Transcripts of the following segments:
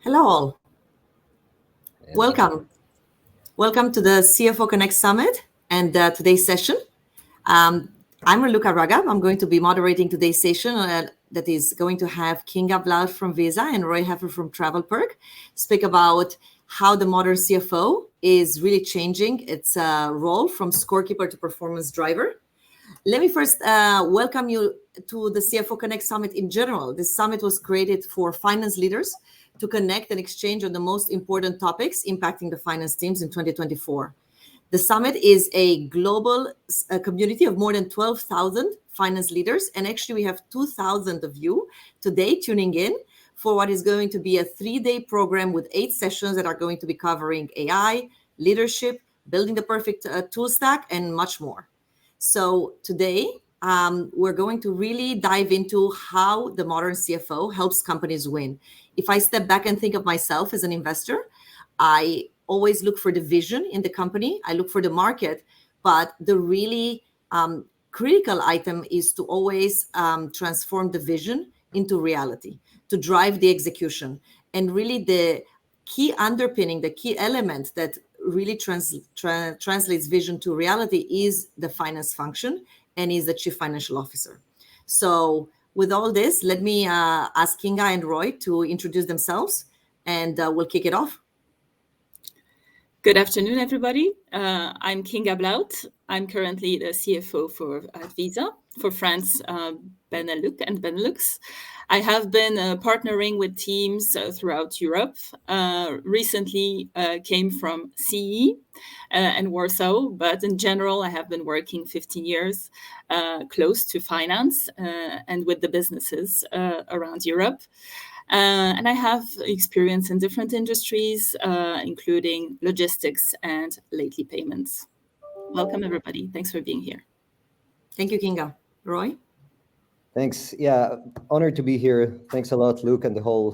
Hello all. Hello. Welcome. Welcome to the CFO Connect Summit and today's session. I'm Raluca Ragab. I'm going to be moderating today's session that is going to have Kinga Blaut from Visa and Roy Hefer from TravelPerk speak about how the modern CFO is really changing its role from scorekeeper to performance driver. Let me first welcome you to the CFO Connect Summit in general. This summit was created for finance leaders to connect and exchange on the most important topics impacting the finance teams in 2024. The summit is a global community of more than 12,000 finance leaders, and actually we have 2,000 of you today tuning in for what is going to be a 3-day program with 8 sessions that are going to be covering AI, leadership, building the perfect tool stack, and much more. So today, we're going to really dive into how the modern CFO helps companies win. If I step back and think of myself as an investor, I always look for the vision in the company. I look for the market, but the really critical item is to always transform the vision into reality, to drive the execution. And really the key underpinning, the key element that really translates vision to reality is the finance function and is the chief financial officer. So with all this, let me ask Kinga and Roy to introduce themselves, and we'll kick it off. Good afternoon, everybody. I'm Kinga Blaut. I'm currently the CFO for Visa for France, Benelux. I have been partnering with teams throughout Europe. Recently came from CE and Warsaw, but in general, I have been working 15 years close to finance and with the businesses around Europe. And I have experience in different industries, including logistics and lately payments. Welcome, everybody. Thanks for being here. Thank you, Kinga. Roy? Thanks. Yeah, honored to be here. Thanks a lot, Luke, and the whole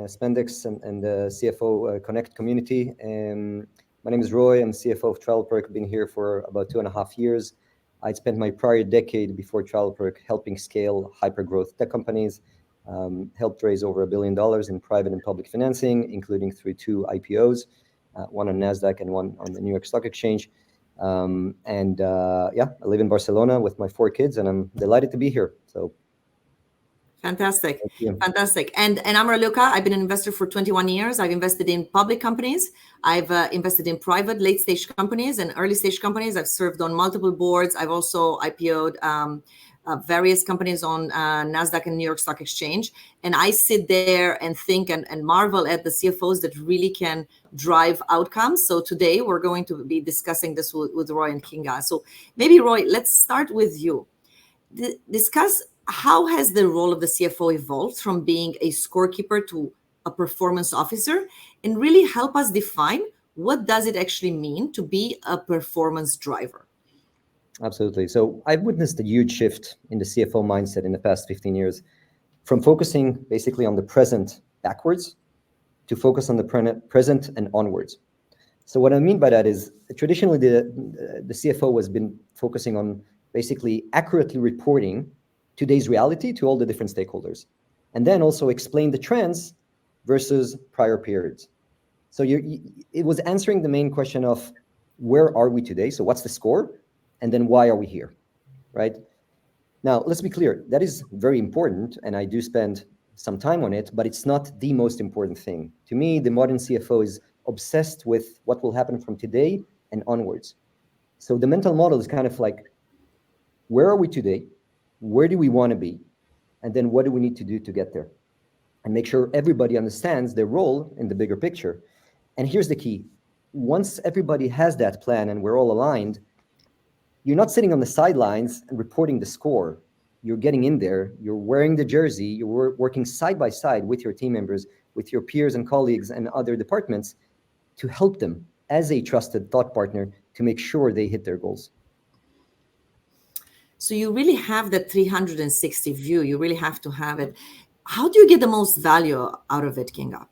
Spendex and the CFO Connect community. My name is Roy. I'm CFO of TravelPerk. I've been here for about 2.5 years. I spent my prior decade before TravelPerk helping scale hyper-growth tech companies, helped raise over $1 billion in private and public financing, including through 2 IPOs, one on NASDAQ and one on the New York Stock Exchange. I live in Barcelona with my 4 kids, and I'm delighted to be here. So. Fantastic. Fantastic. And I'm Raluca. I've been an investor for 21 years. I've invested in public companies. I've invested in private late-stage companies and early-stage companies. I've served on multiple boards. I've also IPO'd various companies on NASDAQ and New York Stock Exchange. And I sit there and think and marvel at the CFOs that really can drive outcomes. So today we're going to be discussing this with Roy and Kinga. So maybe Roy, let's start with you. Discuss how has the role of the CFO evolved from being a scorekeeper to a performance officer, and really help us define what does it actually mean to be a performance driver. Absolutely. So I've witnessed a huge shift in the CFO mindset in the past 15 years, from focusing basically on the present backwards to focus on the present and onwards. So what I mean by that is traditionally the CFO has been focusing on basically accurately reporting today's reality to all the different stakeholders, and then also explain the trends versus prior periods. So it was answering the main question of where are we today? So what's the score? And then why are we here, right? Now, let's be clear. That is very important, and I do spend some time on it, but it's not the most important thing. To me, the modern CFO is obsessed with what will happen from today and onwards. So the mental model is kind of like, where are we today? Where do we want to be? And then what do we need to do to get there? And make sure everybody understands their role in the bigger picture. And here's the key. Once everybody has that plan and we're all aligned, you're not sitting on the sidelines and reporting the score. You're getting in there, you're wearing the jersey, you're working side by side with your team members, with your peers and colleagues and other departments to help them as a trusted thought partner to make sure they hit their goals. So you really have that 360 view. You really have to have it. How do you get the most value out of it, Kinga?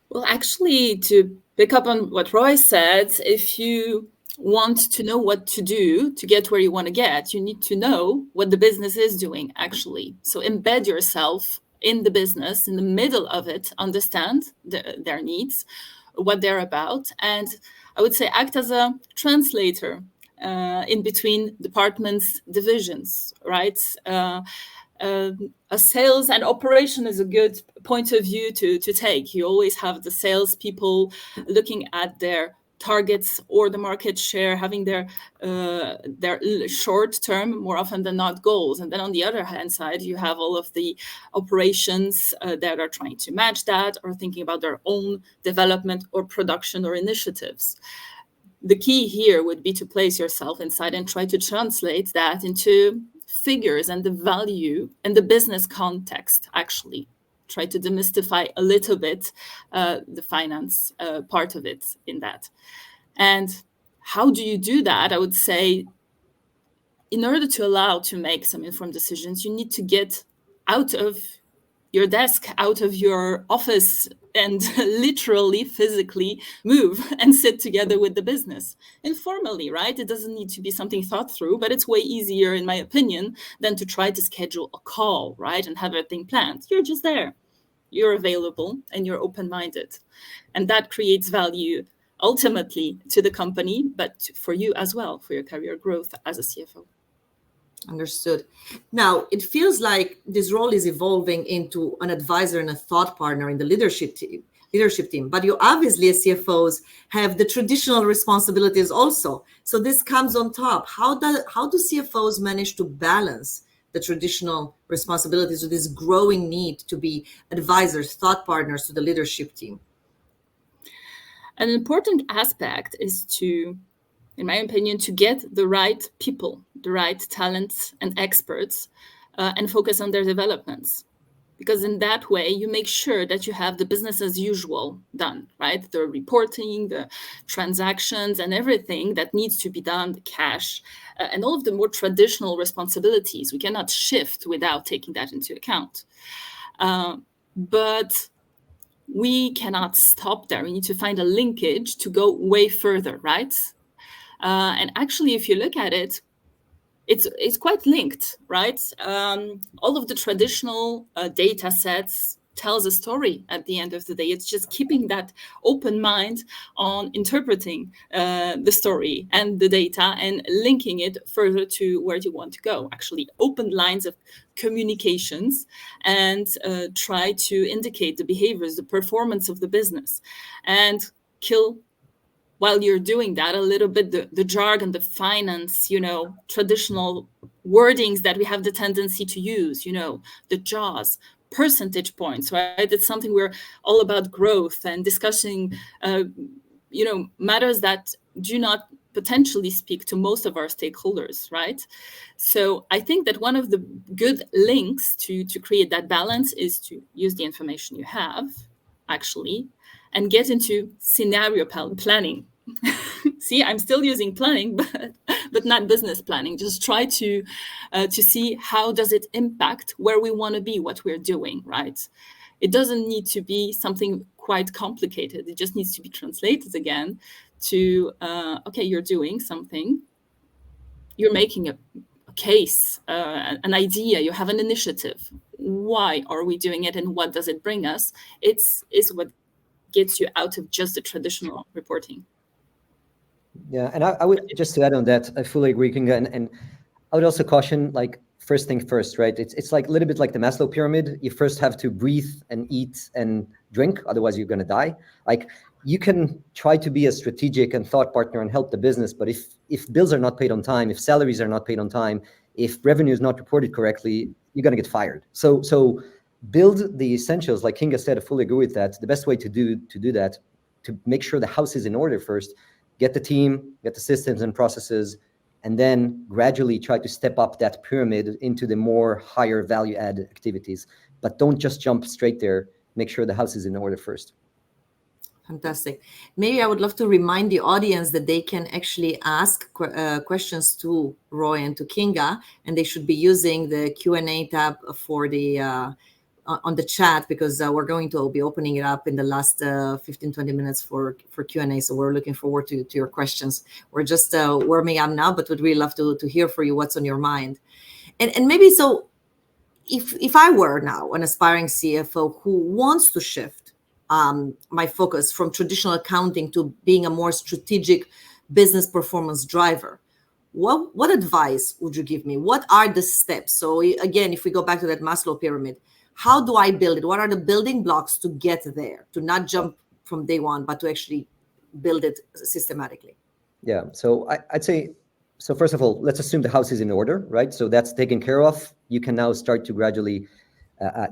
Well, actually, to pick up on what Roy said, if you want to know what to do to get where you want to get, you need to know what the business is doing, actually. So embed yourself in the business, in the middle of it, understand their needs, what they're about, and I would say act as a translator in between departments, divisions, right? A sales and operation is a good point of view to take. You always have the sales people looking at their targets or the market share, having their short term, more often than not, goals. And then on the other hand side, you have all of the operations that are trying to match that or thinking about their own development or production or initiatives. The key here would be to place yourself inside and try to translate that into figures and the value and the business context, actually. Try to demystify a little bit the finance part of it in that. And how do you do that? I would say, in order to allow to make some informed decisions, you need to get out of your desk, out of your office, and literally, physically move and sit together with the business informally, right? It doesn't need to be something thought through, but it's way easier, in my opinion, than to try to schedule a call, right? And have everything planned. You're just there. You're available and you're open-minded. And that creates value ultimately to the company, but for you as well, for your career growth as a CFO. Understood. Now, it feels like this role is evolving into an advisor and a thought partner in the leadership team. But you obviously, as CFOs, have the traditional responsibilities also. So this comes on top. How do CFOs manage to balance the traditional responsibilities with this growing need to be advisors, thought partners to the leadership team? An important aspect is to, in my opinion, to get the right people, the right talents and experts, and focus on their developments. Because in that way, you make sure that you have the business as usual done, right? The reporting, the transactions, and everything that needs to be done, the cash, and all of the more traditional responsibilities. We cannot shift without taking that into account. But we cannot stop there. We need to find a linkage to go way further, right? And actually, if you look at it, it's quite linked, right? All of the traditional data sets tells a story at the end of the day. It's just keeping that open mind on interpreting the story and the data and linking it further to where you want to go. Actually, open lines of communications and try to indicate the behaviors, the performance of the business, and kill, while you're doing that, a little bit the jargon, the finance, traditional wordings that we have the tendency to use, the jaws, percentage points, right? It's something we're all about growth and discussing, matters that do not potentially speak to most of our stakeholders, right? So I think that one of the good links to create that balance is to use the information you have, actually, and get into scenario planning. See, I'm still using planning, but not business planning. Just try to see how does it impact where we want to be, what we're doing, right? It doesn't need to be something quite complicated. It just needs to be translated again to, okay, you're doing something. You're making a case, an idea. You have an initiative. Why are we doing it, and what does it bring us? Is what gets you out of just the traditional reporting. Yeah, and I would just to add on that, I fully agree, Kinga, and I would also caution, like, first thing first, right? It's like a little bit like the Maslow pyramid. You first have to breathe and eat and drink, otherwise you're going to die. Like, you can try to be a strategic and thought partner and help the business, but if bills are not paid on time, if salaries are not paid on time, if revenue is not reported correctly, you're going to get fired. So build the essentials, like Kinga said. I fully agree with that. The best way to do that, to make sure the house is in order first, get the team, get the systems and processes, and then gradually try to step up that pyramid into the more higher value add activities. But don't just jump straight there. Make sure the house is in order first. Fantastic. Maybe I would love to remind the audience that they can actually ask questions to Roy and to Kinga, and they should be using the Q&A tab for the on the chat, because we're going to be opening it up in the last 15-20 minutes for Q&A. So we're looking forward to your questions. We're just warming up now, but would really love to hear for you what's on your mind. And maybe so if I were now an aspiring CFO who wants to shift my focus from traditional accounting to being a more strategic business performance driver, what advice would you give me? What are the steps? So again, if we go back to that Maslow pyramid, how do I build it? What are the building blocks to get there, to not jump from day one, but to actually build it systematically? Yeah, so I'd say, so first of all, let's assume the house is in order, right? So that's taken care of. You can now start to gradually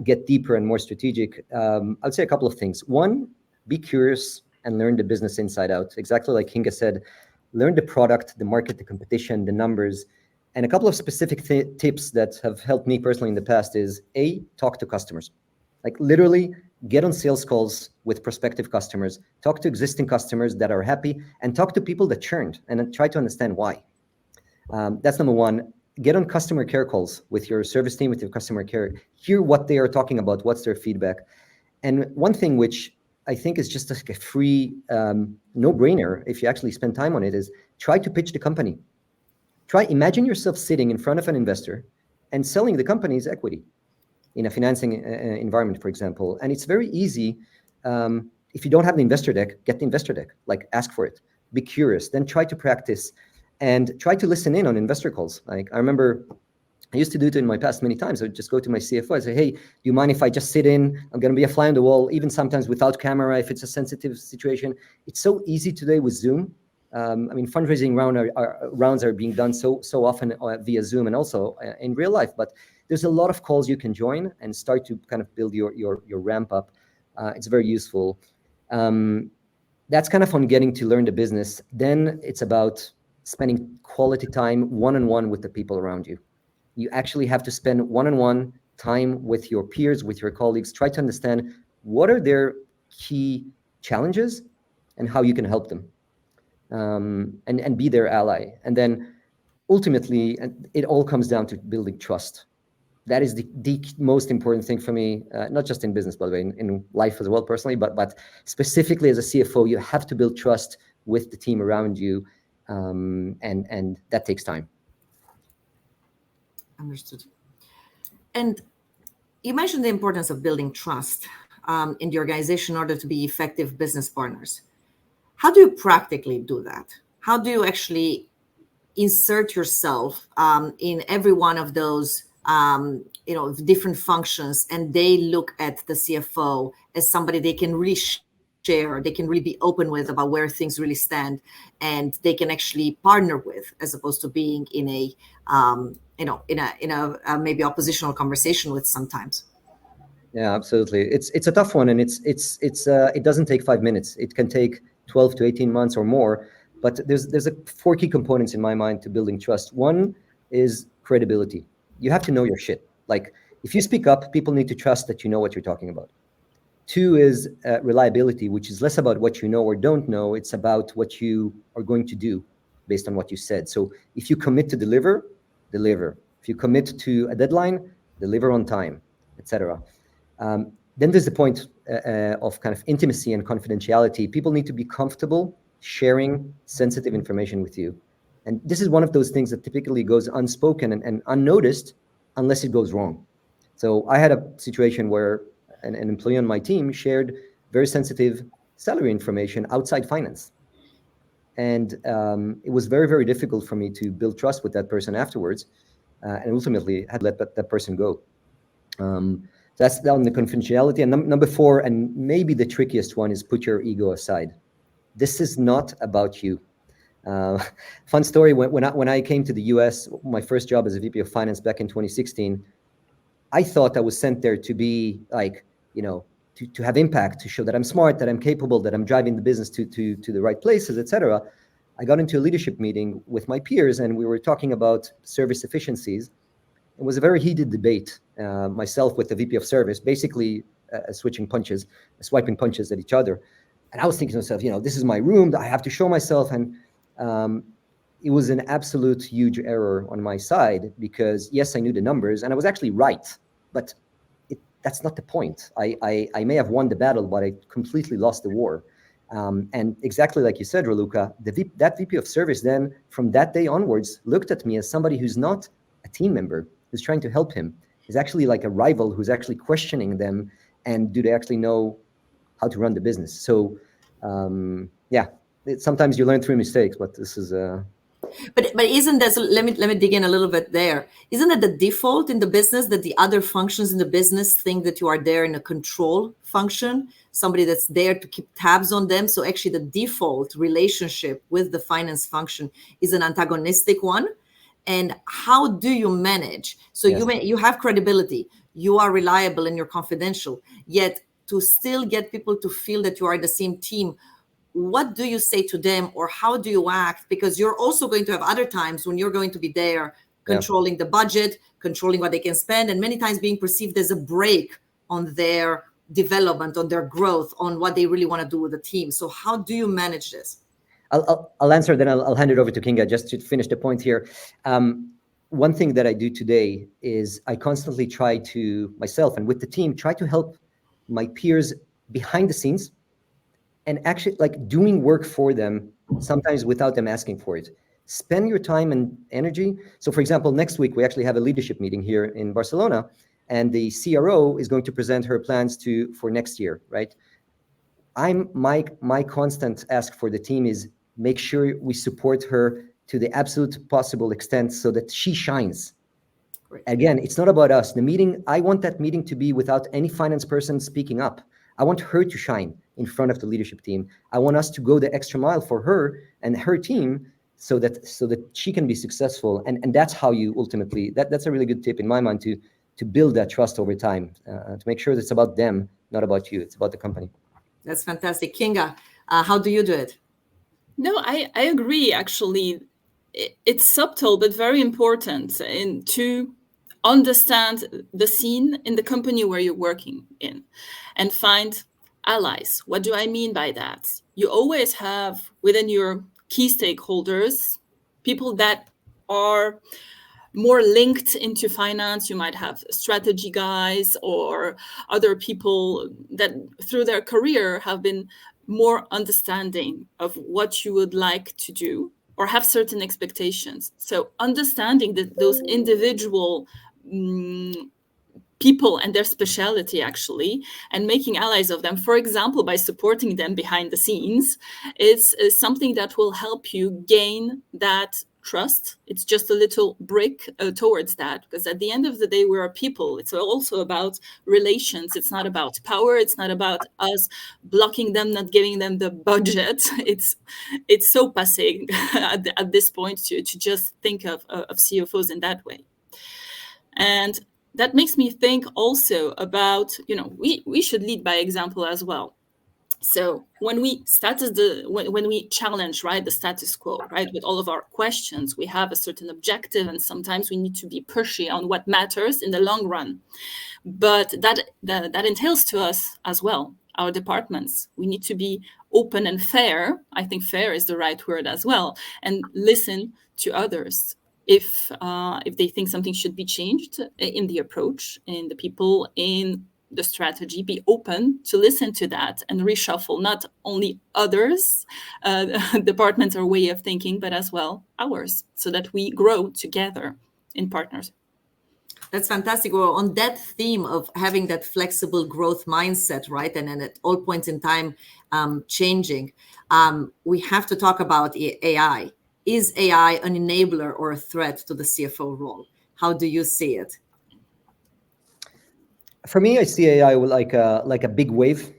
get deeper and more strategic. I'd say a couple of things. One, be curious and learn the business inside out. Exactly like Kinga said, learn the product, the market, the competition, the numbers. And a couple of specific tips that have helped me personally in the past is A, talk to customers. Like literally get on sales calls with prospective customers, talk to existing customers that are happy, and talk to people that churned and try to understand why. That's number one. Get on customer care calls with your service team, with your customer care, hear what they are talking about, what's their feedback. And one thing which I think is just like a free no-brainer, if you actually spend time on it, is try to pitch the company. Imagine yourself sitting in front of an investor and selling the company's equity in a financing environment, for example. And it's very easy. If you don't have the investor deck, get the investor deck, like ask for it, be curious, then try to practice and try to listen in on investor calls. Like I remember I used to do it in my past many times. I would just go to my CFO and say, hey, do you mind if I just sit in? I'm going to be a fly on the wall, even sometimes without camera, if it's a sensitive situation. It's so easy today with Zoom. I mean, fundraising rounds are being done so often via Zoom and also in real life. But there's a lot of calls you can join and start to kind of build your ramp up. It's very useful. That's kind of on getting to learn the business. Then it's about spending quality time one-on-one with the people around you. You actually have to spend one-on-one time with your peers, with your colleagues, try to understand what are their key challenges and how you can help them. And be their ally. And then ultimately, it all comes down to building trust. That is the most important thing for me, not just in business, by the way, in life as well, personally, but specifically as a CFO, you have to build trust with the team around you, and that takes time. Understood. And you mentioned the importance of building trust in the organization in order to be effective business partners. How do you practically do that? How do you actually insert yourself in every one of those different functions, and they look at the CFO as somebody they can really share, they can really be open with about where things really stand, and they can actually partner with, as opposed to being in a maybe oppositional conversation with sometimes? Yeah, absolutely. It's a tough one, and it doesn't take 5 minutes. It can take 12 to 18 months or more. But there's 4 key components in my mind to building trust. One is credibility. You have to know your shit. Like if you speak up, people need to trust that you know what you're talking about. 2 is reliability, which is less about what you know or don't know. It's about what you are going to do based on what you said. So if you commit to deliver. If you commit to a deadline, deliver on time, etc. Then there's the point of kind of intimacy and confidentiality. People need to be comfortable sharing sensitive information with you. And this is one of those things that typically goes unspoken and unnoticed unless it goes wrong. So I had a situation where an employee on my team shared very sensitive salary information outside finance. And it was very, very difficult for me to build trust with that person afterwards. And ultimately had to let that person go. That's down the confidentiality. And number 4, and maybe the trickiest one, is put your ego aside. This is not about you. Fun story, when I came to the US, my first job as a VP of Finance back in 2016, I thought I was sent there to be like, to have impact, to show that I'm smart, that I'm capable, that I'm driving the business to the right places, etc. I got into a leadership meeting with my peers, and we were talking about service efficiencies. It was a very heated debate, myself with the VP of Service, basically swiping punches at each other. And I was thinking to myself, this is my room, I have to show myself. And it was an absolute huge error on my side, because yes, I knew the numbers and I was actually right, but that's not the point. I may have won the battle, but I completely lost the war. And exactly like you said, Raluca, that VP of Service then, from that day onwards, looked at me as somebody who's not a team member, who's trying to help him. is actually like a rival who's actually questioning them, and do they actually know how to run the business? So yeah, sometimes you learn through mistakes, but this is But isn't that, so let me dig in a little bit there. Isn't that the default in the business, that the other functions in the business think that you are there in a control function, somebody that's there to keep tabs on them? So actually the default relationship with the finance function is an antagonistic one. And how do you manage? So Yes. you have credibility, you are reliable and you're confidential, yet to still get people to feel that you are the same team, what do you say to them, or how do you act? Because you're also going to have other times when you're going to be there controlling the budget, controlling what they can spend, and many times being perceived as a brake on their development, on their growth, on what they really want to do with the team. So how do you manage this? I'll answer, then I'll hand it over to Kinga just to finish the point here. One thing that I do today is I constantly try to, myself and with the team, try to help my peers behind the scenes, and actually like doing work for them, sometimes without them asking for it. Spend your time and energy. So for example, next week, we actually have a leadership meeting here in Barcelona, and the CRO is going to present her plans for next year, right? My constant ask for the team is make sure we support her to the absolute possible extent so that she shines. Great. Again, it's not about us. The meeting, I want that meeting to be without any finance person speaking up. I want her to shine in front of the leadership team. I want us to go the extra mile for her and her team so that she can be successful. And that's how you ultimately, that's a really good tip in my mind to build that trust over time, to make sure that it's about them, not about you. It's about the company. That's fantastic. Kinga, how do you do it? No, I agree, actually. It's subtle, but very important to understand the scene in the company where you're working in and find allies. What do I mean by that? You always have within your key stakeholders people that are more linked into finance. You might have strategy guys or other people that through their career have been more understanding of what you would like to do or have certain expectations. So understanding that those individual people and their speciality, actually, and making allies of them, for example, by supporting them behind the scenes, is something that will help you gain that trust. It's just a little brick towards that, because at the end of the day, we're a people. It's also about relations. It's not about power. It's not about us blocking them, not giving them the budget. It's so passé at this point to just think of CFOs in that way. And that makes me think also about, we should lead by example as well. So when we when we challenge, right, the status quo, right, with all of our questions, we have a certain objective, and sometimes we need to be pushy on what matters in the long run. But that entails to us as well, our departments. We need to be open and fair. I think fair is the right word as well, and listen to others. If they think something should be changed in the approach, in the people, in the strategy, be open to listen to that and reshuffle not only others' departments or way of thinking, but as well ours, so that we grow together in partners. That's fantastic. Well, on that theme of having that flexible growth mindset, right, and at all points in time changing, we have to talk about AI. Is AI an enabler or a threat to the CFO role? How do you see it? For me, I see AI like a big wave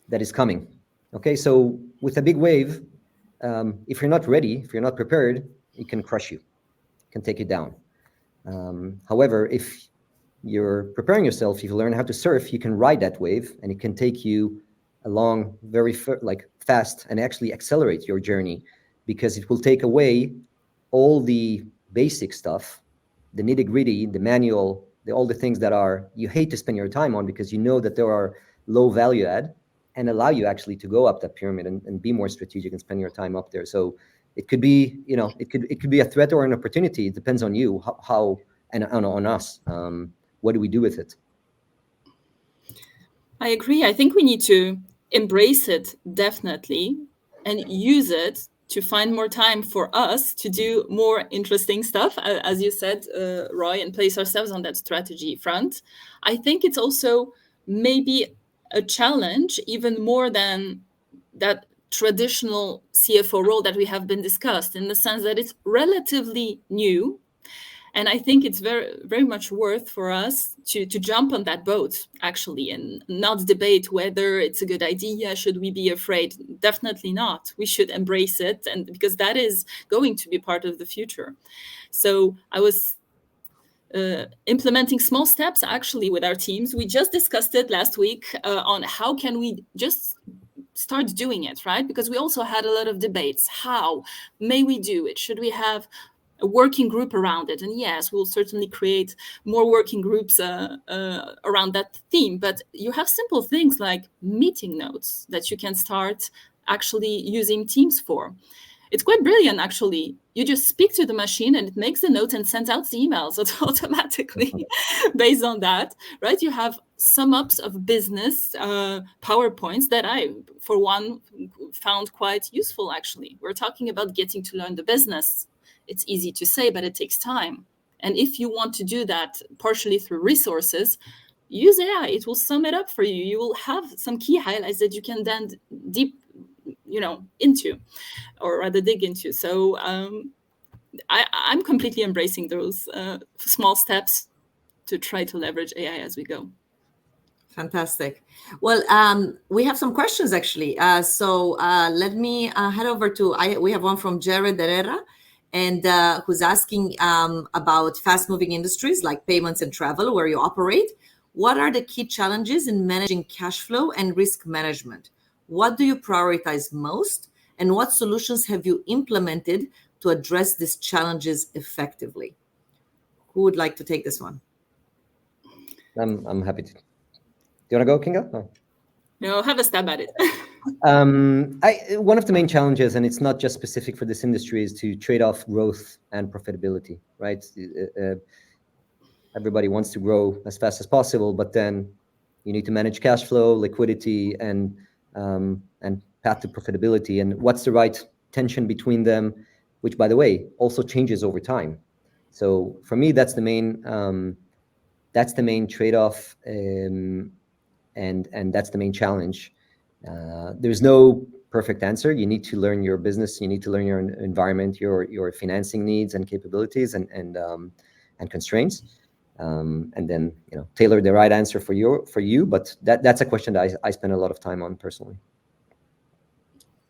that is coming. Okay, so with a big wave, if you're not ready, if you're not prepared, it can crush you, it can take you down. However, if you're preparing yourself, if you learn how to surf, you can ride that wave, and it can take you along very fast and actually accelerate your journey, because it will take away all the basic stuff, the nitty-gritty, the manual, all the things that you hate to spend your time on because you know that there are low value add, and allow you actually to go up that pyramid and be more strategic and spend your time up there. So it could be, it could be a threat or an opportunity. It depends on you, how and on us. What do we do with it? I agree. I think we need to embrace it, definitely, and use it to find more time for us to do more interesting stuff, as you said, Roy, and place ourselves on that strategy front. I think it's also maybe a challenge, even more than that traditional CFO role that we have been discussed, in the sense that it's relatively new. And I think it's very, very much worth for us to jump on that boat, actually, and not debate whether it's a good idea. Should we be afraid? Definitely not. We should embrace it, and because that is going to be part of the future. So I was implementing small steps, actually, with our teams. We just discussed it last week on how can we just start doing it, right? Because we also had a lot of debates. How may we do it? Should we have a working group around it? And yes, we'll certainly create more working groups around that theme. But you have simple things like meeting notes that you can start actually using Teams for. It's quite brilliant, actually. You just speak to the machine and it makes the notes and sends out the emails automatically based on that, right? You have sum ups of business PowerPoints that I, for one, found quite useful, actually. We're talking about getting to learn the business. It's easy to say, but it takes time. And if you want to do that partially through resources, use AI. It will sum it up for you. You will have some key highlights that you can then into, or rather dig into. So I'm completely embracing those small steps to try to leverage AI as we go. Fantastic. Well, we have some questions, actually. So let me head over to, we have one from Jared Herrera, and who's asking about fast-moving industries like payments and travel, where you operate. What are the key challenges in managing cash flow and risk management? What do you prioritize most? And what solutions have you implemented to address these challenges effectively? Who would like to take this one? I'm happy to. Do you want to go, Kinga? No, have a stab at it. One of the main challenges, and it's not just specific for this industry, is to trade off growth and profitability, right? Everybody wants to grow as fast as possible, but then you need to manage cash flow, liquidity, and path to profitability, and what's the right tension between them, which, by the way, also changes over time. So for me, that's the main trade-off, and that's the main challenge. There's no perfect answer. You need to learn your business. You need to learn your environment, your financing needs and capabilities, and constraints, and then tailor the right answer for you. But that's a question that I spend a lot of time on personally.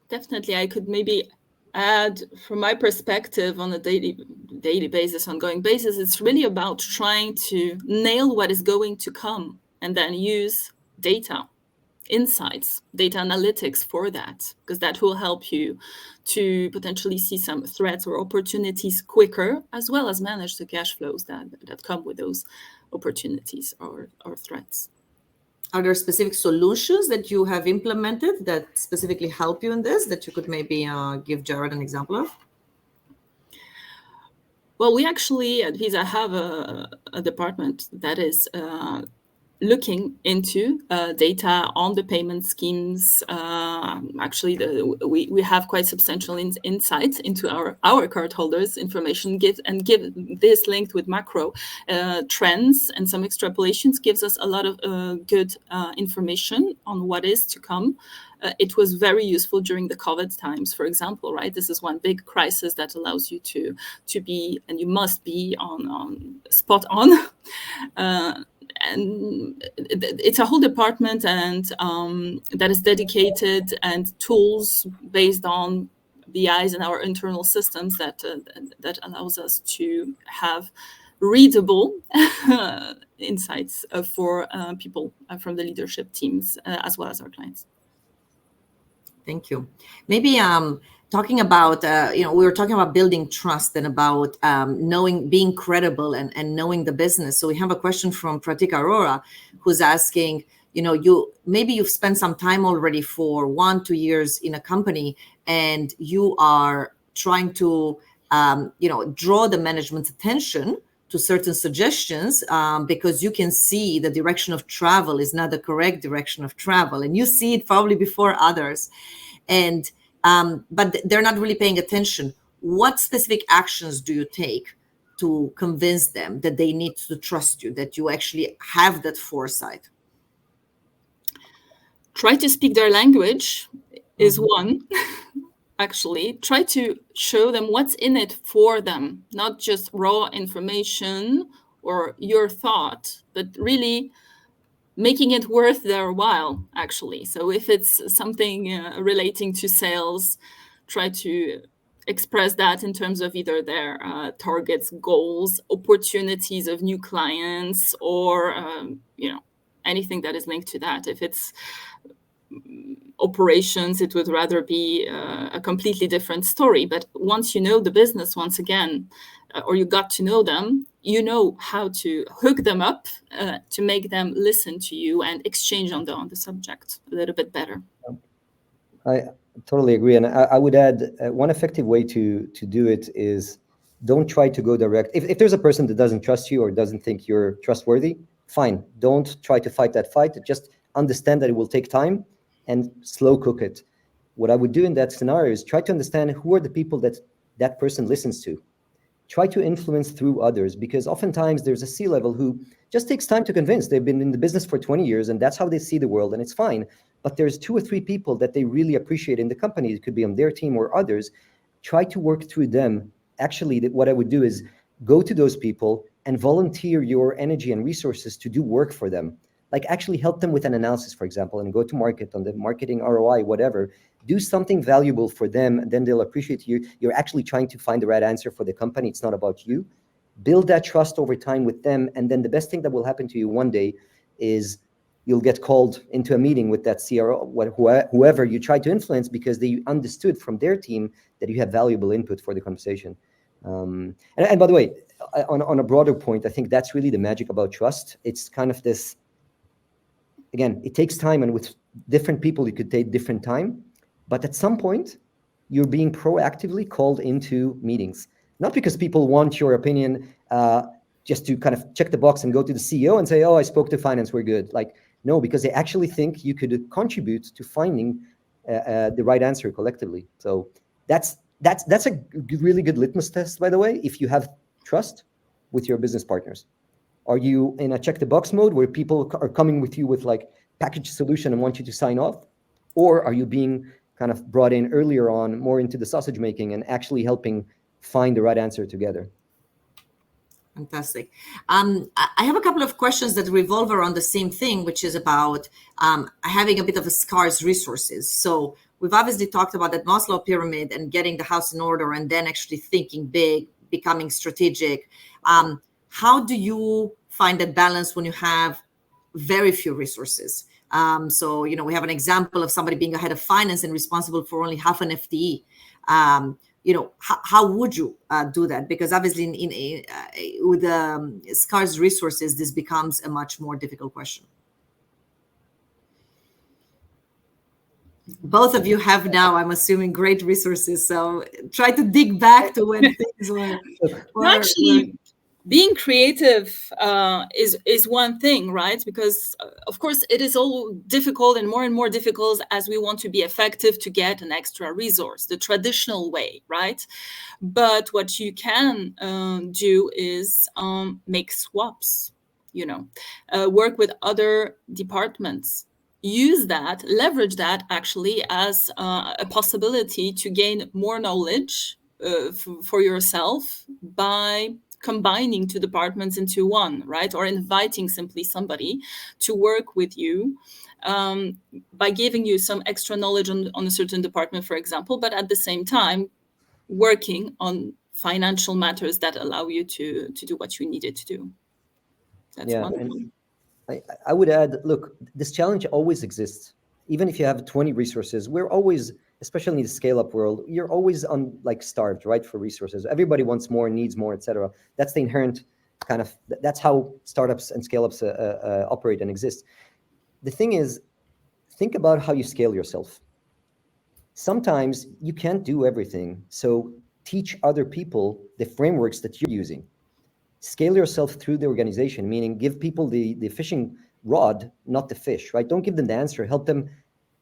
Definitely, I could maybe add, from my perspective, on a daily basis, ongoing basis, it's really about trying to nail what is going to come and then use data, insights, data analytics for that, because that will help you to potentially see some threats or opportunities quicker, as well as manage the cash flows that come with those opportunities or threats. Are there specific solutions that you have implemented that specifically help you in this, that you could maybe give Jared an example of? Well, we actually at Visa have a department that is looking into data on the payment schemes. Actually, we have quite substantial insights into our cardholders' information, give this linked with macro trends and some extrapolations, gives us a lot of good information on what is to come. It was very useful during the COVID times, for example, right? This is one big crisis that allows you to be, and you must be on spot on. And it's a whole department and that is dedicated, and tools based on BIs and our internal systems that allows us to have readable insights for people from the leadership teams as well as our clients. Thank you. Maybe talking about, we were talking about building trust and about being credible and knowing the business. So we have a question from Pratik Arora, who's asking, you've spent some time already for 1-2 years in a company, and you are trying to, draw the management's attention to certain suggestions because you can see the direction of travel is not the correct direction of travel, and you see it probably before others. And but they're not really paying attention. What specific actions do you take to convince them that they need to trust you, that you actually have that foresight? Try to speak their language is one. Actually, try to show them what's in it for them, not just raw information or your thought, but really making it worth their while, actually. So if it's something relating to sales, try to express that in terms of either their targets, goals, opportunities of new clients, or anything that is linked to that. If it's operations, it would rather be a completely different story. But once you know the business, once again, or you got to know them, you know how to hook them up to make them listen to you and exchange on the subject a little bit better. I totally agree. And I would add one effective way to do it is don't try to go direct. If there's a person that doesn't trust you or doesn't think you're trustworthy, fine. Don't try to fight that fight. Just understand that it will take time and slow cook it. What I would do in that scenario is try to understand who are the people that person listens to. Try to influence through others, because oftentimes there's a C-level who just takes time to convince. They've been in the business for 20 years and that's how they see the world, and it's fine. But there's 2 or 3 people that they really appreciate in the company. It could be on their team or others. Try to work through them. Actually, what I would do is go to those people and volunteer your energy and resources to do work for them. Like actually help them with an analysis, for example, and go to market on the marketing ROI, whatever. Do something valuable for them, and then they'll appreciate you. You're actually trying to find the right answer for the company. It's not about you. Build that trust over time with them, and then the best thing that will happen to you one day is you'll get called into a meeting with that CRO, whoever you try to influence, because they understood from their team that you have valuable input for the conversation. And by the way, on a broader point, I think that's really the magic about trust. It's kind of this, again, it takes time, and with different people, it could take different time. But at some point, you're being proactively called into meetings, not because people want your opinion just to kind of check the box and go to the CEO and say, oh, I spoke to finance, we're good. Like, no, because they actually think you could contribute to finding the right answer collectively. So that's a really good litmus test, by the way, if you have trust with your business partners. Are you in a check the box mode where people are coming with you with like package solution and want you to sign off? Or are you being kind of brought in earlier on, more into the sausage making and actually helping find the right answer together? Fantastic. I have a couple of questions that revolve around the same thing, which is about having a bit of a scarce resources. So we've obviously talked about that Maslow pyramid and getting the house in order and then actually thinking big, becoming strategic. How do you find that balance when you have very few resources? So, we have an example of somebody being a head of finance and responsible for only half an FTE. How would you do that? Because obviously with scarce resources, this becomes a much more difficult question. Both of you have now, I'm assuming, great resources. So try to dig back to when things were actually, being creative is one thing, right? Because of course it is all difficult and more difficult as we want to be effective to get an extra resource, the traditional way, right? But what you can do is make swaps, work with other departments. Use that, leverage that actually as a possibility to gain more knowledge for yourself by combining 2 departments into one, right? Or inviting simply somebody to work with you by giving you some extra knowledge on a certain department, for example, but at the same time, working on financial matters that allow you to do what you needed to do. That's one thing. I would add, look, this challenge always exists. Even if you have 20 resources, we're always, especially in the scale-up world, you're always starved, right, for resources. Everybody wants more, needs more, etc. That's the inherent kind of, that's how startups and scale-ups operate and exist. The thing is, think about how you scale yourself. Sometimes you can't do everything, so teach other people the frameworks that you're using. Scale yourself through the organization, meaning give people the fishing rod, not the fish, right? Don't give them the answer. Help them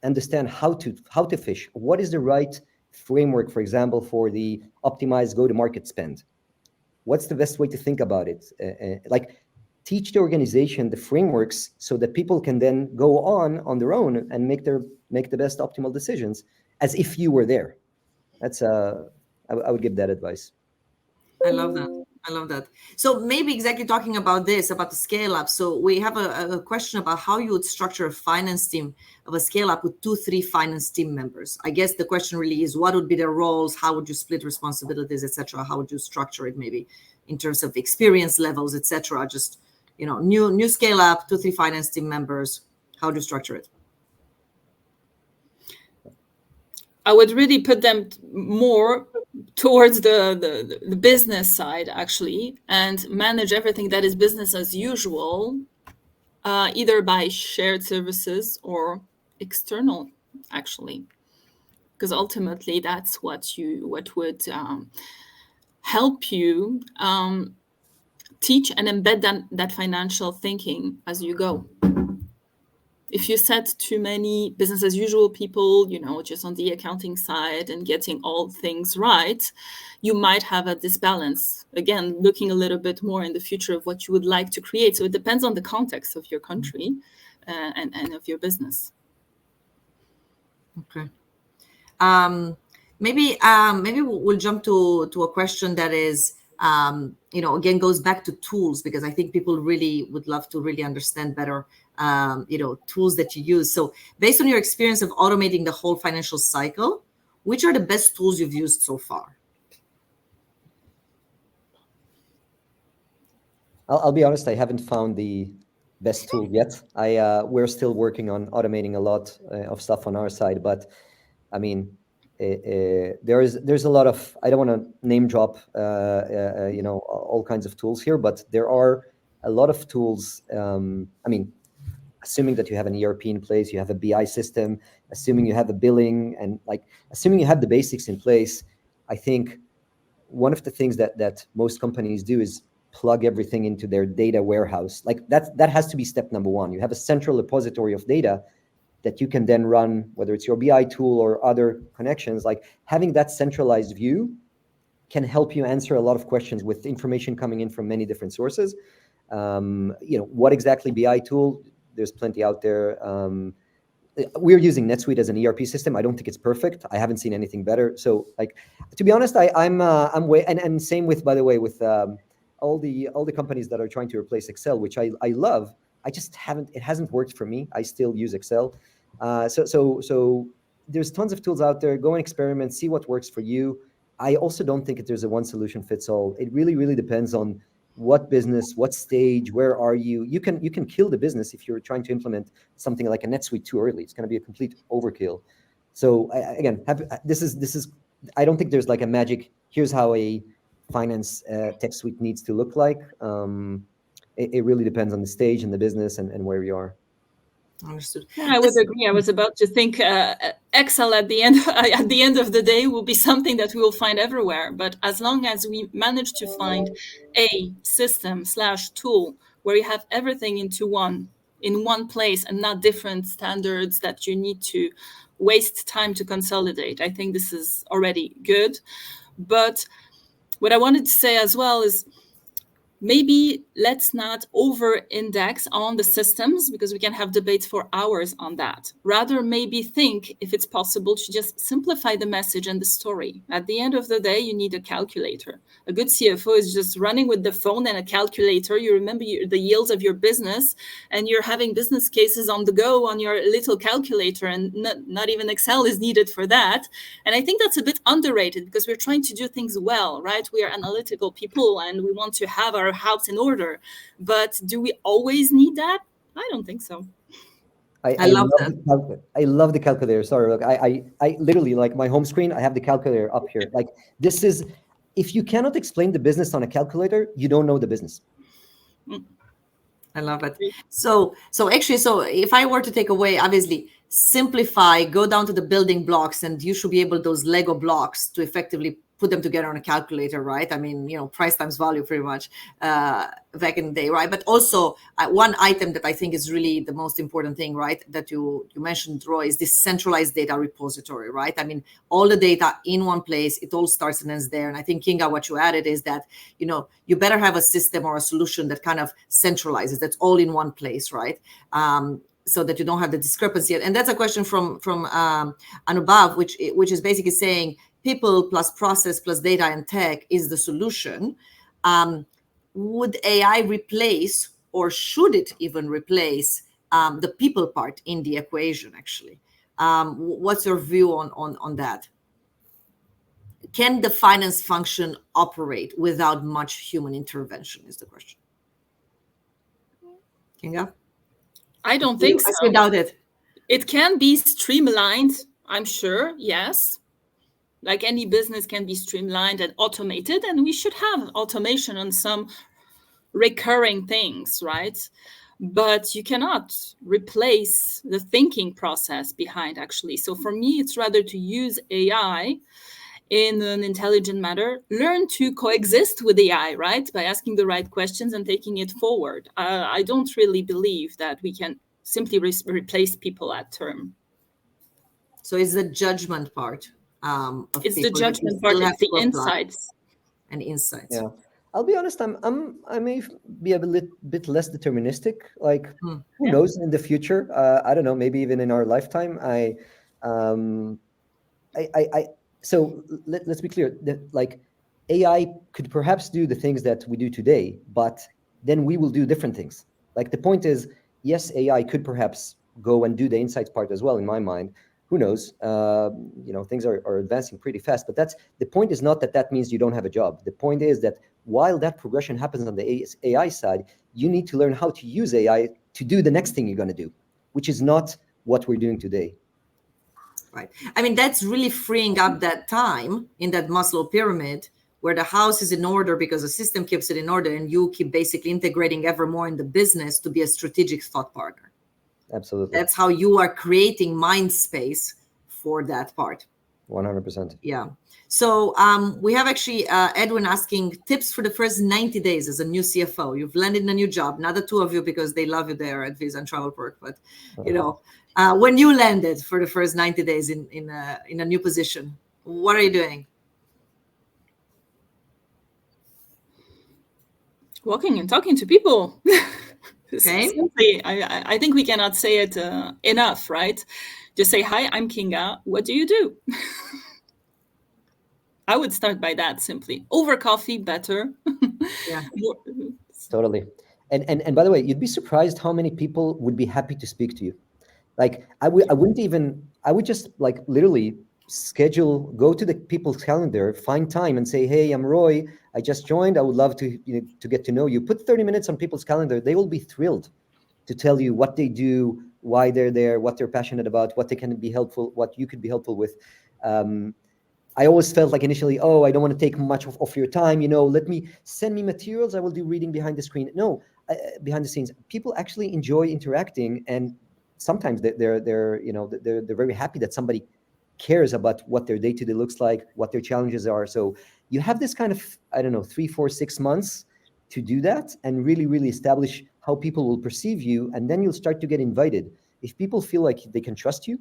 understand how to fish. What is the right framework, for example, for the optimized go-to-market spend? What's the best way to think about it? Like, teach the organization the frameworks so that people can then go on their own and make the best optimal decisions as if you were there. That's I would give that advice. I love that. I love that. So maybe exactly talking about this, about the scale up. So we have a question about how you would structure a finance team of a scale up with 2-3 finance team members. I guess the question really is, what would be their roles? How would you split responsibilities, etc.? How would you structure it, maybe in terms of experience levels, etc.? Just, new scale up, 2-3 finance team members. How do you structure it? I would really put them more towards the business side, actually, and manage everything that is business as usual, either by shared services or external, actually, because ultimately that's what would help you teach and embed that financial thinking as you go. If you set too many business as usual people, just on the accounting side and getting all things right, you might have a disbalance. Again, looking a little bit more in the future of what you would like to create. So it depends on the context of your country and of your business. Okay. Maybe we'll jump to a question that is, again, goes back to tools, because I think people really would love to really understand better, tools that you use. So based on your experience of automating the whole financial cycle, which are the best tools you've used so far? I'll be honest, I haven't found the best tool yet. We're still working on automating a lot of stuff on our side, but I mean, there's a lot of, I don't want to name drop, all kinds of tools here, but there are a lot of tools. Assuming that you have an ERP in place, you have a BI system, assuming you have a billing, and assuming you have the basics in place, I think one of the things that most companies do is plug everything into their data warehouse. Like that has to be step number one. You have a central repository of data that you can then run, whether it's your BI tool or other connections. Like, having that centralized view can help you answer a lot of questions with information coming in from many different sources. What exactly BI tool? There's plenty out there. We're using NetSuite as an ERP system. I don't think it's perfect. I haven't seen anything better. So, to be honest, I'm way, and same with, by the way, with all the companies that are trying to replace Excel, which I love. It hasn't worked for me. I still use Excel. So there's tons of tools out there. Go and experiment, see what works for you. I also don't think there's a one solution fits all. It really, really depends on what business, what stage, where are you. You can kill the business if you're trying to implement something like a NetSuite too early. It's going to be a complete overkill. So again, this is. I don't think there's like a magic. Here's how a finance tech suite needs to look like. It really depends on the stage and the business and where you are. Understood. I would agree. I was about to think Excel at the end of the day will be something that we will find everywhere. But as long as we manage to find a system/tool where you have everything in one place and not different standards that you need to waste time to consolidate, I think this is already good. But what I wanted to say as well is, maybe let's not over-index on the systems, because we can have debates for hours on that. Rather, maybe think if it's possible to just simplify the message and the story. At the end of the day, you need a calculator. A good CFO is just running with the phone and a calculator. You remember the yields of your business, and you're having business cases on the go on your little calculator, and not even Excel is needed for that. And I think that's a bit underrated, because we're trying to do things well, right? We are analytical people, and we want to have our house in order. But do we always need that? I don't think so. I love that. I love the calculator. Sorry, look, I literally, like, my home screen, I have the calculator up here. Like, this is, if you cannot explain the business on a calculator, you don't know the business. I love it. So if I were to take away, obviously, simplify, go down to the building blocks, and you should be able, those Lego blocks, to effectively put them together on a calculator, right? I mean, price times value pretty much back in the day, right? But also one item that I think is really the most important thing, right, that you mentioned, Roy, is this centralized data repository, right? I mean, all the data in one place, it all starts and ends there. And I think, Kinga, what you added is that, you better have a system or a solution that kind of centralizes, that's all in one place, right? So that you don't have the discrepancy. And that's a question from Anubhav, which is basically saying people plus process plus data and tech is the solution. Would AI replace, or should it even replace, the people part in the equation, actually? What's your view on that? Can the finance function operate without much human intervention, is the question. Kinga? I don't think so. I doubt it. It can be streamlined, I'm sure, yes. Like any business can be streamlined and automated, and we should have automation on some recurring things, right? But you cannot replace the thinking process behind, actually. So for me, it's rather to use AI in an intelligent manner, learn to coexist with AI, right? By asking the right questions and taking it forward. I don't really believe that we can simply replace people at term. So it's the judgment part. It's the judgment part, it's the insights. And insights. Yeah. I'll be honest, I may be a bit less deterministic. Like, who knows in the future? I don't know, maybe even in our lifetime. So let's be clear that, like, AI could perhaps do the things that we do today, but then we will do different things. Like, the point is, yes, AI could perhaps go and do the insights part as well, in my mind. Who knows? Things are advancing pretty fast, but the point is not that means you don't have a job. The point is that while that progression happens on the AI side, you need to learn how to use AI to do the next thing you're going to do, which is not what we're doing today. Right. I mean, that's really freeing up that time in that Maslow pyramid where the house is in order because the system keeps it in order, and you keep basically integrating ever more in the business to be a strategic thought partner. Absolutely. That's how you are creating mind space for that part. 100%. Yeah. So we have actually Edwin asking tips for the first 90 days as a new CFO. You've landed in a new job, not the two of you because they love you there at Visa and TravelPerk, but when you landed for the first 90 days in a new position, what are you doing? Walking and talking to people. Okay. Simply, I think we cannot say it enough, right? Just say, hi, I'm Kinga. What do you do? I would start by that simply. Over coffee, better. Yeah. Totally. And by the way, you'd be surprised how many people would be happy to speak to you. Like, I would just, like, literally go to the people's calendar, find time and say, hey, I'm Roy. I just joined. I would love to get to know you. Put 30 minutes on people's calendar. They will be thrilled to tell you what they do, why they're there, what they're passionate about, what they can be helpful, what you could be helpful with. I always felt like initially, I don't want to take much of your time. Send me materials. I will do reading behind the screen. No, behind the scenes. People actually enjoy interacting, and sometimes they're very happy that somebody cares about what their day-to-day looks like, what their challenges are. So you have this kind of, 3, 4, 6 months to do that and really, really establish how people will perceive you. And then you'll start to get invited. If people feel like they can trust you,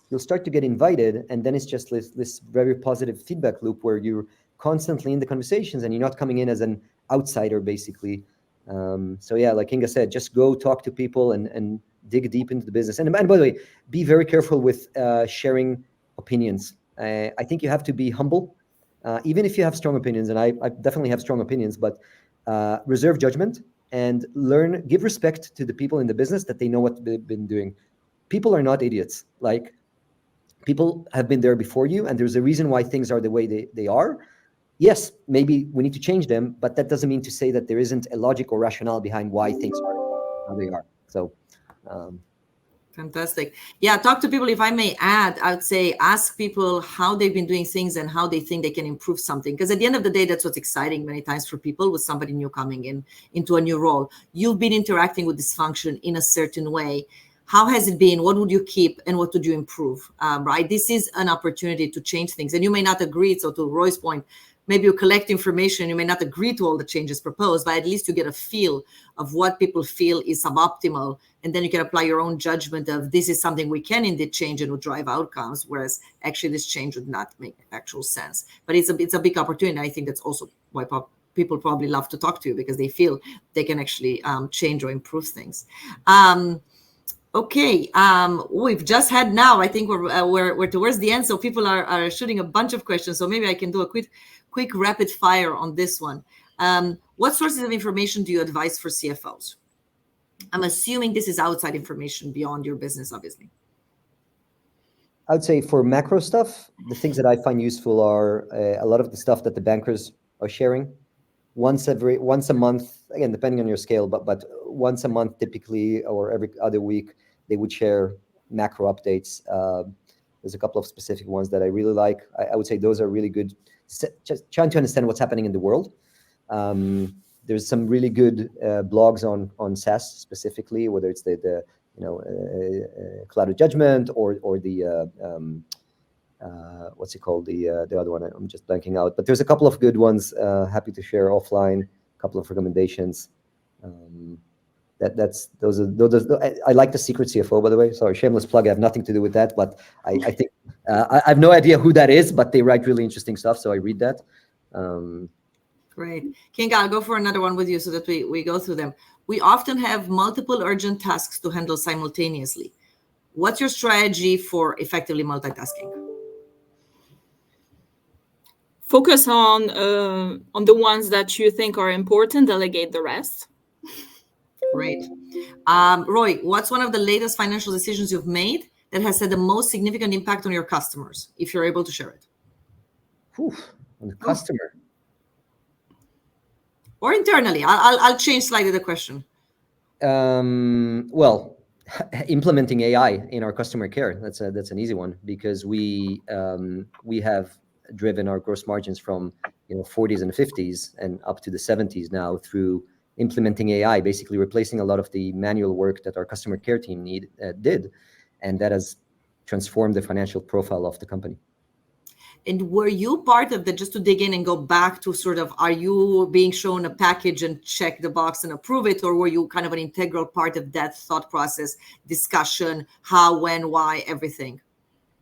you'll start to get invited. And then it's just this very positive feedback loop where you're constantly in the conversations and you're not coming in as an outsider, basically. So yeah, like Kinga said, just go talk to people and dig deep into the business. And by the way, be very careful with sharing opinions. I think you have to be humble, even if you have strong opinions, and I definitely have strong opinions, but reserve judgment and give respect to the people in the business that they know what they've been doing. People are not idiots. Like, people have been there before you, and there's a reason why things are the way they are. Yes, maybe we need to change them, but that doesn't mean to say that there isn't a logic or rationale behind why things are how they are. So fantastic. Yeah, talk to people. If I may add, I would say ask people how they've been doing things and how they think they can improve something. Because at the end of the day, that's what's exciting many times for people with somebody new coming into a new role. You've been interacting with this function in a certain way. How has it been? What would you keep and what would you improve? Right? This is an opportunity to change things. And you may not agree. So to Roy's point, maybe you collect information, you may not agree to all the changes proposed, but at least you get a feel of what people feel is suboptimal, and then you can apply your own judgment of this is something we can indeed change and will drive outcomes, whereas actually this change would not make actual sense. But it's a big opportunity. I think that's also why people probably love to talk to you, because they feel they can actually change or improve things. Okay, we've just had now, I think we're towards the end, so people are shooting a bunch of questions, so maybe I can do a quick rapid fire on this one. What sources of information do you advise for CFOs? I'm assuming this is outside information beyond your business, obviously. I would say for macro stuff, the things that I find useful are a lot of the stuff that the bankers are sharing. Once a month, again, depending on your scale, but once a month typically, or every other week, they would share macro updates. There's a couple of specific ones that I really like. I would say those are really good, just trying to understand what's happening in the world. There's some really good blogs on SaaS specifically, whether it's the Cloud of Judgment or the what's it called, the other one, I'm just blanking out, but there's a couple of good ones. Happy to share offline, a couple of recommendations. Those are I like the Secret CFO, by the way. Sorry, shameless plug. I have nothing to do with that, but I think I have no idea who that is, but they write really interesting stuff, so I read that. Great. Kinga, I'll go for another one with you so that we go through them. We often have multiple urgent tasks to handle simultaneously. What's your strategy for effectively multitasking? Focus on the ones that you think are important, delegate the rest. Great. Roy, what's one of the latest financial decisions you've made that has had the most significant impact on your customers, if you're able to share it? On the customer. Or internally. I'll change slightly the question. Well, implementing AI in our customer care, that's an easy one, because we have driven our gross margins from 40s and 50s and up to the 70s now through implementing AI, basically replacing a lot of the manual work that our customer care team did, and that has transformed the financial profile of the company. And were you part of that, just to dig in and go back to sort of, are you being shown a package and check the box and approve it, or were you kind of an integral part of that thought process, discussion, how, when, why, everything?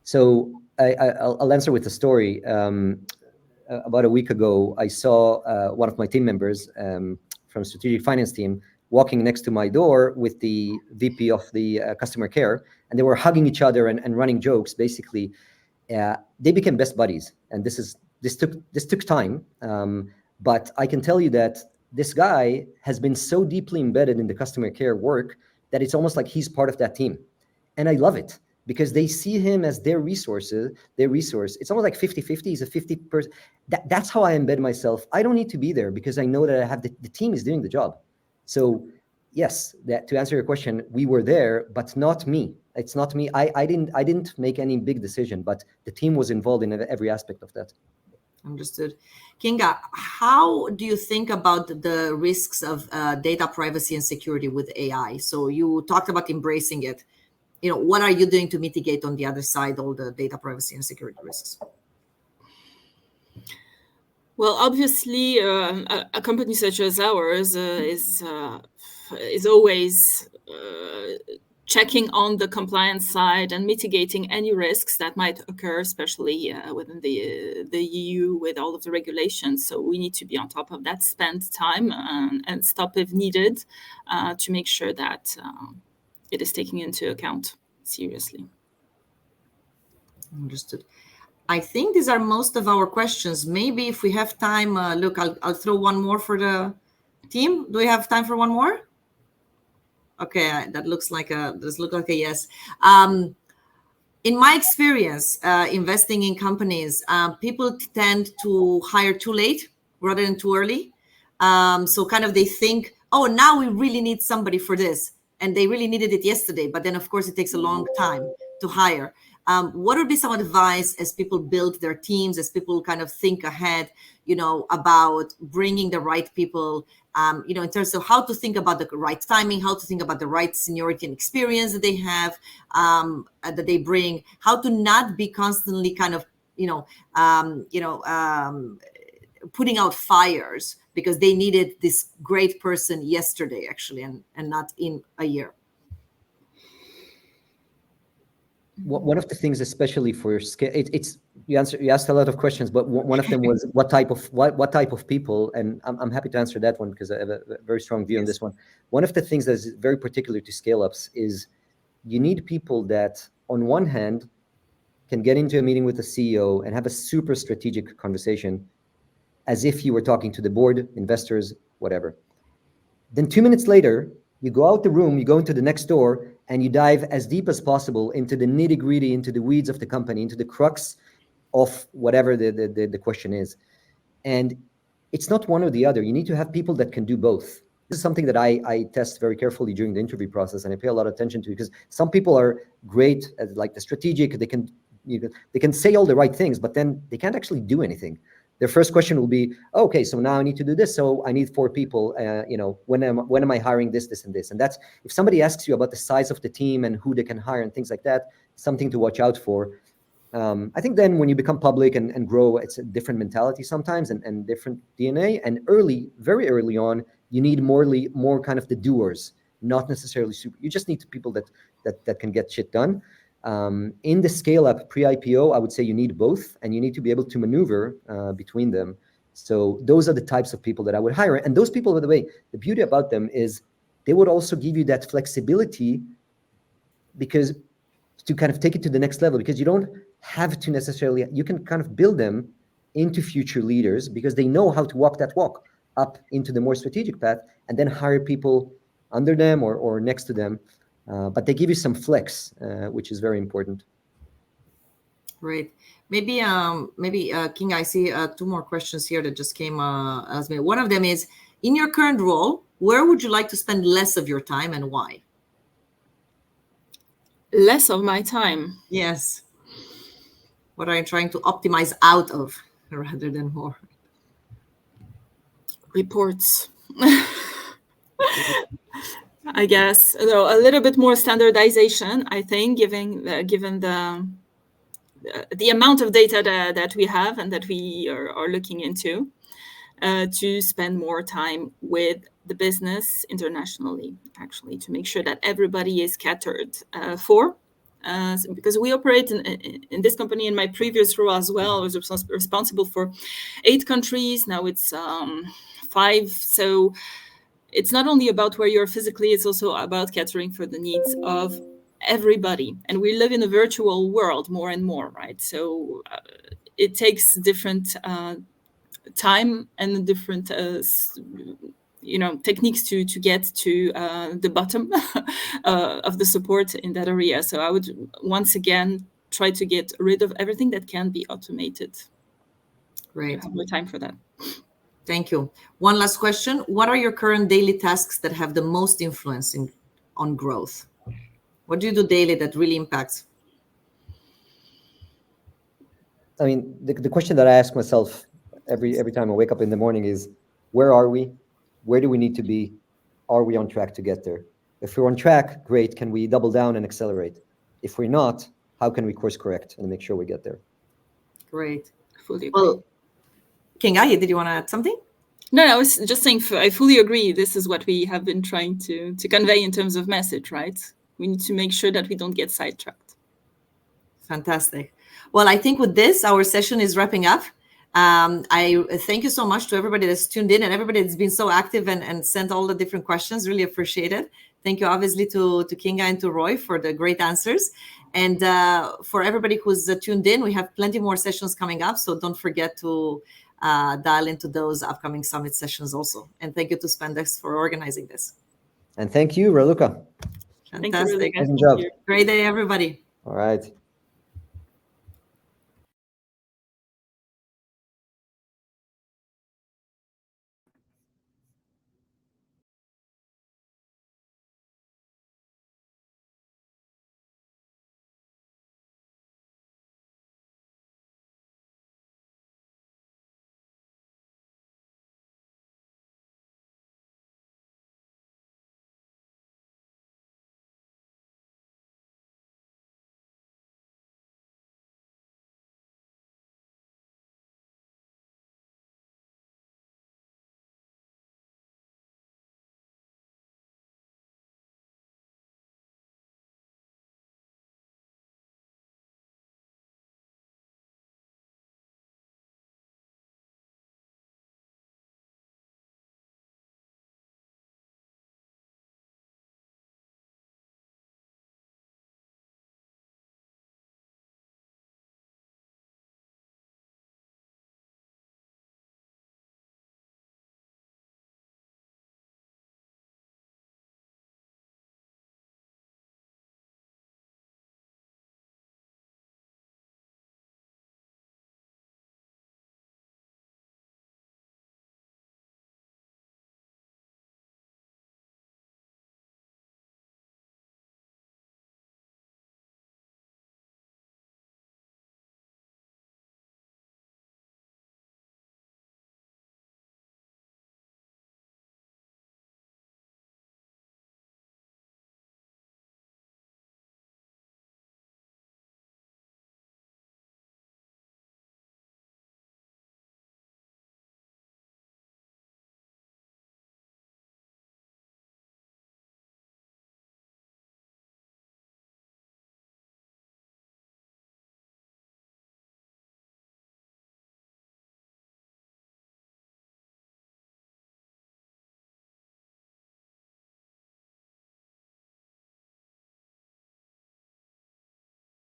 So I'll answer with a story. About a week ago, I saw one of my team members from strategic finance team walking next to my door with the VP of the customer care, and they were hugging each other and running jokes. Basically, they became best buddies, and this took time. But I can tell you that this guy has been so deeply embedded in the customer care work that it's almost like he's part of that team, and I love it, because they see him as their resource. It's almost like 50-50. He's a 50%. That's how I embed myself. I don't need to be there because I know that I have the team is doing the job. So yes, to answer your question, we were there, but not me. It's not me. I didn't make any big decision, but the team was involved in every aspect of that. Understood. Kinga, how do you think about the risks of data privacy and security with AI? So you talked about embracing it. What are you doing to mitigate on the other side all the data privacy and security risks? Well, obviously, a company such as ours is always checking on the compliance side and mitigating any risks that might occur, especially within the EU with all of the regulations. So we need to be on top of that, spend time and stop if needed to make sure that it is taken into account seriously. Understood. I think these are most of our questions. Maybe if we have time, look, I'll throw one more for the team. Do we have time for one more? Okay, that looks like a yes. In my experience, investing in companies, people tend to hire too late rather than too early. So kind of they think, oh, now we really need somebody for this. And they really needed it yesterday. But then, of course, it takes a long time to hire. What would be some advice as people build their teams, as people kind of think ahead, about bringing the right people, in terms of how to think about the right timing, how to think about the right seniority and experience that they have, that they bring, how to not be constantly kind of, putting out fires because they needed this great person yesterday, actually, and not in a year? One of the things, especially for scale, you asked a lot of questions, but one of them was what type of people, and I'm happy to answer that one because I have a very strong view on this one. One of the things that is very particular to scale-ups is you need people that, on one hand, can get into a meeting with the CEO and have a super strategic conversation as if you were talking to the board, investors, whatever. Then 2 minutes later, you go out the room, you go into the next door, and you dive as deep as possible into the nitty-gritty, into the weeds of the company, into the crux of whatever the question is. And it's not one or the other. You need to have people that can do both. This is something that I test very carefully during the interview process, and I pay a lot of attention to, because some people are great at like the strategic, they can say all the right things, but then they can't actually do anything. Their first question will be, okay, so now I need to do this. So I need 4 people. When am I hiring this, and this? And that's, if somebody asks you about the size of the team and who they can hire and things like that, something to watch out for. I think then when you become public and grow, it's a different mentality sometimes and different DNA. And very early on, you need more kind of the doers, not necessarily super. You just need people that can get shit done. In the scale-up pre-IPO, I would say you need both, and you need to be able to maneuver between them. So those are the types of people that I would hire. And those people, by the way, the beauty about them is they would also give you that flexibility, because to kind of take it to the next level, because you don't have to necessarily, you can kind of build them into future leaders because they know how to walk that walk up into the more strategic path, and then hire people under them or next to them. But they give you some flex, which is very important. Great. Maybe Kinga, I see 2 more questions here that just came as me. One of them is, in your current role, where would you like to spend less of your time and why? Less of my time? Yes. What are you trying to optimize out of rather than more? Reports. I guess a little bit more standardization, I think, given the amount of data that we have and that we are looking into, to spend more time with the business internationally, actually, to make sure that everybody is catered for. Because we operate in this company, in my previous role as well, I was responsible for 8 countries. Now it's 5. So it's not only about where you're physically, it's also about catering for the needs of everybody. And we live in a virtual world more and more, right? So it takes different time and different techniques to get to the bottom of the support in that area. So I would once again try to get rid of everything that can be automated. Great. I have more time for that. Thank you. One last question. What are your current daily tasks that have the most influence on growth? What do you do daily that really impacts? I mean, the question that I ask myself every time I wake up in the morning is, where are we? Where do we need to be? Are we on track to get there? If we're on track, great. Can we double down and accelerate? If we're not, how can we course correct and make sure we get there? Great. Fully agree. Well, Kinga, did you want to add something? No, I was just saying, I fully agree. This is what we have been trying to convey in terms of message, right? We need to make sure that we don't get sidetracked. Fantastic. Well, I think with this, our session is wrapping up. I thank you so much to everybody that's tuned in and everybody that's been so active and sent all the different questions. Really appreciate it. Thank you, obviously, to Kinga and to Roy for the great answers. And for everybody who's tuned in, we have plenty more sessions coming up. So don't forget to dial into those upcoming summit sessions also. And thank you to Spendex for organizing this. And thank you, Raluca. Fantastic. Thank you, Good job. Great day, everybody. All right.